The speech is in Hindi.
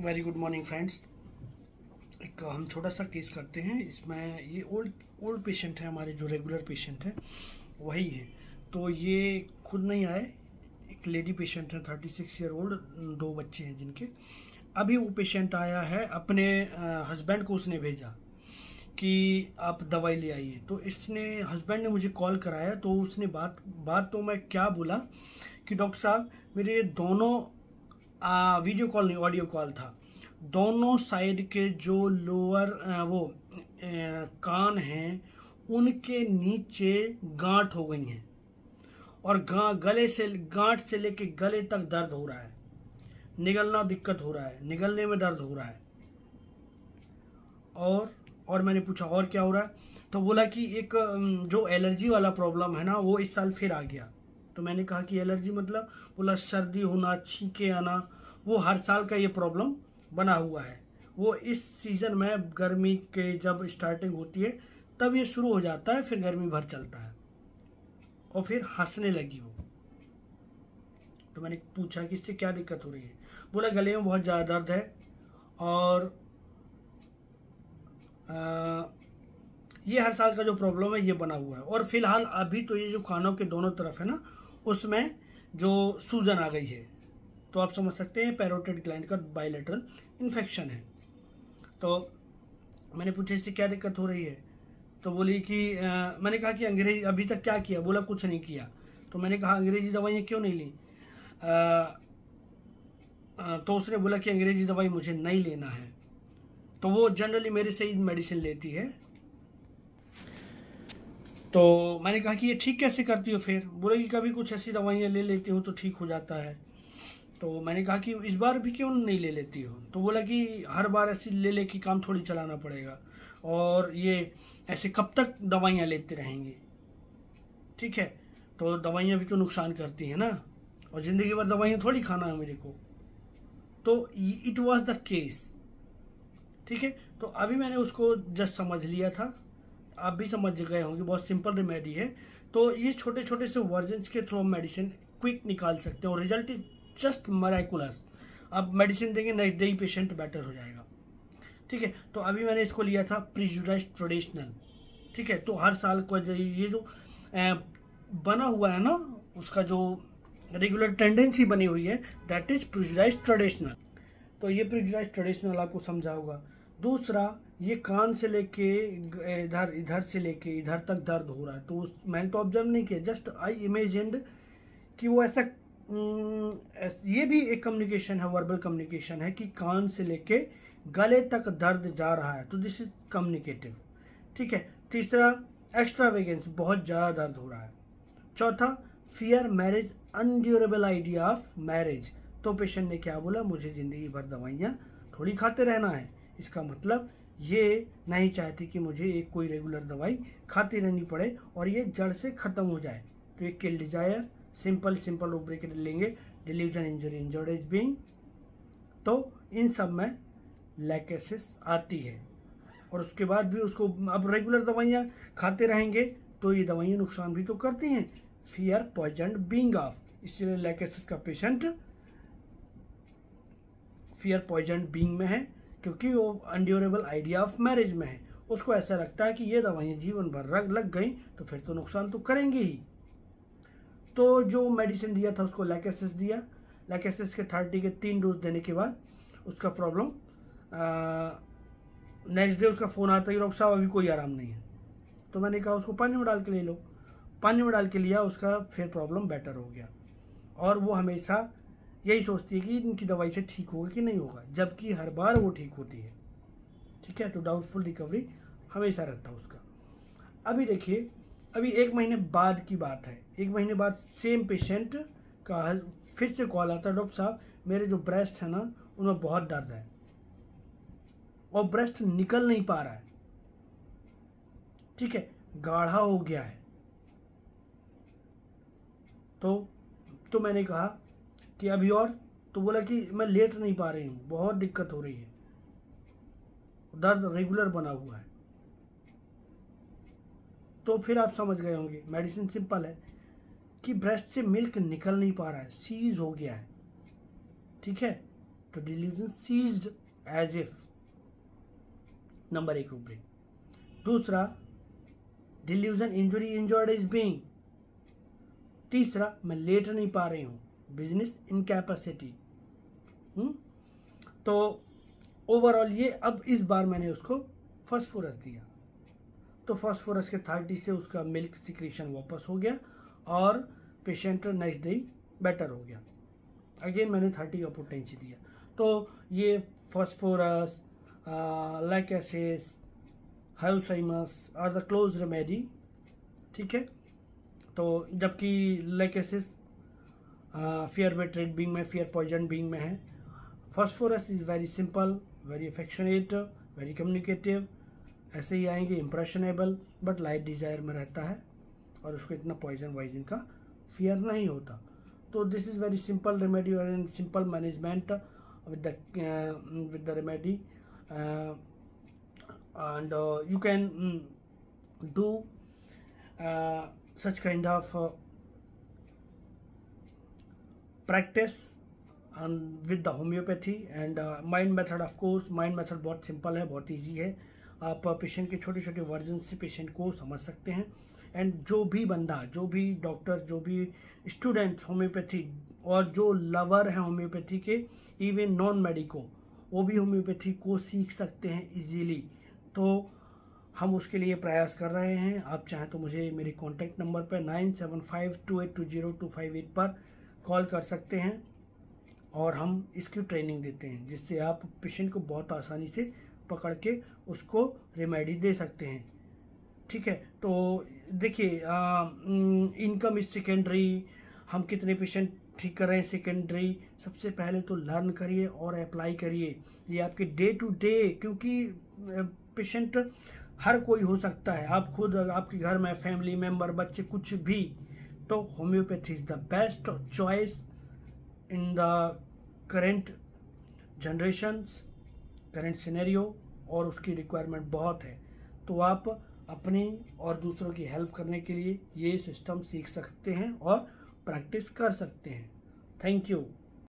Very good morning friends. एक हम छोटा सा केस करते हैं। इसमें ये ओल्ड पेशेंट है, हमारे जो रेगुलर पेशेंट है वही है। तो ये खुद नहीं आए, एक लेडी पेशेंट है 36 ईयर ओल्ड, 2 बच्चे हैं जिनके। अभी वो पेशेंट आया है, अपने हस्बैंड को उसने भेजा कि आप दवाई ले आइए। तो इसने हस्बैंड ने मुझे कॉल कराया, तो उसने बात तो मैं क्या बोला कि डॉक्टर साहब मेरे दोनों वीडियो कॉल नहीं, ऑडियो कॉल था, दोनों साइड के जो लोअर कान हैं उनके नीचे गांठ हो गई हैं और गांठ से लेके गले तक दर्द हो रहा है, निगलना दिक्कत हो रहा है, निगलने में दर्द हो रहा है। और मैंने पूछा और क्या हो रहा है, तो बोला कि एक जो एलर्जी वाला प्रॉब्लम है ना वो इस साल फिर आ गया। तो मैंने कहा कि एलर्जी मतलब, बोला सर्दी होना, छींके आना, वो हर साल का ये प्रॉब्लम बना हुआ है। वो इस सीज़न में गर्मी के जब स्टार्टिंग होती है तब ये शुरू हो जाता है, फिर गर्मी भर चलता है। और फिर हंसने लगी वो। तो मैंने पूछा कि इससे क्या दिक्कत हो रही है, बोला गले में बहुत ज़्यादा दर्द है और ये हर साल का जो प्रॉब्लम है ये बना हुआ है। और फिलहाल अभी तो ये जो कानों के दोनों तरफ है ना उसमें जो सूजन आ गई है, तो आप समझ सकते हैं पैरोटिड ग्लैंड का बायलैटरल इन्फेक्शन है। तो मैंने पूछा इससे क्या दिक्कत हो रही है, तो बोली कि मैंने कहा कि अंग्रेजी अभी तक क्या किया, बोला कुछ नहीं किया। तो मैंने कहा अंग्रेजी दवाइयाँ क्यों नहीं ली, तो उसने बोला कि अंग्रेजी दवाई मुझे नहीं लेना है। तो वो जनरली मेरे से ही मेडिसिन लेती है। तो मैंने कहा कि ये ठीक कैसे करती हो, फिर बोले कि कभी कुछ ऐसी दवाइयाँ ले लेती हूँ तो ठीक हो जाता है। तो मैंने कहा कि इस बार भी क्यों नहीं ले लेती हो, तो बोला कि हर बार ऐसी ले कि काम थोड़ी चलाना पड़ेगा और ये ऐसे कब तक दवाइयाँ लेते रहेंगे। ठीक है, तो दवाइयाँ भी तो नुकसान करती हैं ना, और ज़िंदगी भर दवाइयाँ थोड़ी खाना है मेरे को। तो इट वाज द केस। ठीक है, तो अभी मैंने उसको जस्ट समझ लिया था, आप भी समझ गए होंगे, बहुत सिंपल रेमेडी है। तो ये छोटे छोटे से वर्जन्स के थ्रू मेडिसिन क्विक निकाल सकते हैं और रिजल्ट इज जस्ट मराइकुलस। आप मेडिसिन देंगे, नेक्स्ट डे ही पेशेंट बेटर हो जाएगा। ठीक है, तो अभी मैंने इसको लिया था प्रिजुडाइज ट्रेडिशनल। ठीक है, तो हर साल को ये जो बना हुआ है ना, उसका जो रेगुलर टेंडेंसी बनी हुई है, दैट इज प्रिजुडाइज ट्रेडिशनल। तो ये प्रिजुडाइज ट्रेडिशनल आपको समझा होगा। दूसरा, ये कान से लेके इधर से लेके इधर तक दर्द हो रहा है। तो मैंने तो ऑब्जर्व नहीं किया, जस्ट आई इमेजिन्ड कि वो ऐसा ये भी एक कम्युनिकेशन है, वर्बल कम्युनिकेशन है कि कान से लेके गले तक दर्द जा रहा है, तो दिस इज कम्युनिकेटिव। ठीक है। तीसरा, एक्स्ट्रावेगेंस, बहुत ज़्यादा दर्द हो रहा है। चौथा, fear marriage, unendurable idea of marriage. तो पेशेंट ने क्या बोला, मुझे ज़िंदगी भर दवाइयाँ थोड़ी खाते रहना है। इसका मतलब ये नहीं चाहती कि मुझे एक कोई रेगुलर दवाई खाती रहनी पड़े और ये जड़ से ख़त्म हो जाए। तो ये किल डिजायर, सिंपल रूब्रिक लेंगे, delusion, injury, injured is being. तो इन सब में लैकेसिस आती है और उसके बाद भी उसको अब रेगुलर दवाइयाँ खाते रहेंगे तो ये दवाइयाँ नुकसान भी तो करती हैं। फियर पॉइजन बीइंग ऑफ, इसलिए लैकेसिस का पेशेंट फियर पॉइजन बीइंग में है, क्योंकि वो अनड्यूरेबल आइडिया ऑफ मैरिज में है। उसको ऐसा लगता है कि ये दवाइयाँ जीवन भर लग गई तो फिर तो नुकसान तो करेंगे ही। तो जो मेडिसिन दिया था उसको लैकेसिस दिया। लैकेसिस के 30 के 3 डोज देने के बाद उसका प्रॉब्लम, नेक्स्ट डे उसका फ़ोन आता है, डॉक्टर साहब अभी कोई आराम नहीं है। तो मैंने कहा उसको पानी में डाल के ले लो। पानी में डाल के लिया, उसका फिर प्रॉब्लम बेटर हो गया। और वो हमेशा यही सोचती है कि इनकी दवाई से ठीक होगा कि नहीं होगा, जबकि हर बार वो ठीक होती है। ठीक है, तो डाउटफुल रिकवरी हमेशा रहता है उसका। अभी देखिए, अभी 1 महीने बाद की बात है। 1 महीने बाद सेम पेशेंट का फिर से कॉल आता है, डॉक्टर साहब मेरे जो ब्रेस्ट है ना उनमें बहुत दर्द है और ब्रेस्ट निकल नहीं पा रहा है। ठीक है, गाढ़ा हो गया है। तो मैंने कहा कि अभी और, तो बोला कि मैं लेट नहीं पा रही हूँ, बहुत दिक्कत हो रही है, दर्द रेगुलर बना हुआ है। तो फिर आप समझ गए होंगे, मेडिसिन सिंपल है कि ब्रेस्ट से मिल्क निकल नहीं पा रहा है, सीज हो गया है। ठीक है, तो delusion seized as if, number 1 rubric. दूसरा, delusion injury injured is being. तीसरा, मैं लेट नहीं पा रही हूँ, बिजनेस इनकैपेसिटी। तो ओवरऑल ये, अब इस बार मैंने उसको फास्फोरस दिया, तो फास्फोरस के 30 से उसका मिल्क सिक्रीशन वापस हो गया और पेशेंट नेक्स्ट डे बेटर हो गया। अगेन मैंने 30 का पोटेंशियल दिया। तो ये phosphorus, lachesis, hyoscyamus are the close remedy, ठीक है। तो जबकि लैकेसिस फियर बेट्रेड बीइंग में, फियर पॉइजन बीइंग में है। Phosphorus is very simple, very affectionate, very communicative, ऐसे ही आएंगे, इम्प्रेशनेबल, बट लाइट डिजायर में रहता है और उसको इतना पॉइजन वाइजन का फियर नहीं होता। तो this is very simple remedy और simple management with the remedy, and you can do such kind of practice and with the homeopathy and mind method। of course mind method बहुत सिंपल है, बहुत इजी है। आप पेशेंट के छोटे छोटे वर्जन से पेशेंट को समझ सकते हैं। एंड जो भी बंदा, जो भी डॉक्टर, जो भी स्टूडेंट होम्योपैथी और जो लवर हैं होम्योपैथी के, इवन नॉन मेडिको, वो भी होम्योपैथी को सीख सकते हैं इजीली। तो हम उसके लिए प्रयास कर रहे हैं। आप चाहें तो मुझे मेरे कॉन्टैक्ट नंबर पर 9752820258 पर कॉल कर सकते हैं और हम इसकी ट्रेनिंग देते हैं, जिससे आप पेशेंट को बहुत आसानी से पकड़ के उसको रेमेडी दे सकते हैं, ठीक है। तो देखिए, इनकम इज सेकेंडरी, हम कितने पेशेंट ठीक कर रहे हैं सेकेंडरी। सबसे पहले तो लर्न करिए और अप्लाई करिए, ये आपके डे टू डे, क्योंकि पेशेंट हर कोई हो सकता है, आप खुद, आपके घर में फैमिली मेम्बर, बच्चे, कुछ भी। तो homeopathy is the best choice in the current generations, current scenario, और उसकी रिक्वायरमेंट बहुत है। तो आप अपनी और दूसरों की हेल्प करने के लिए ये सिस्टम सीख सकते हैं और प्रैक्टिस कर सकते हैं। Thank you.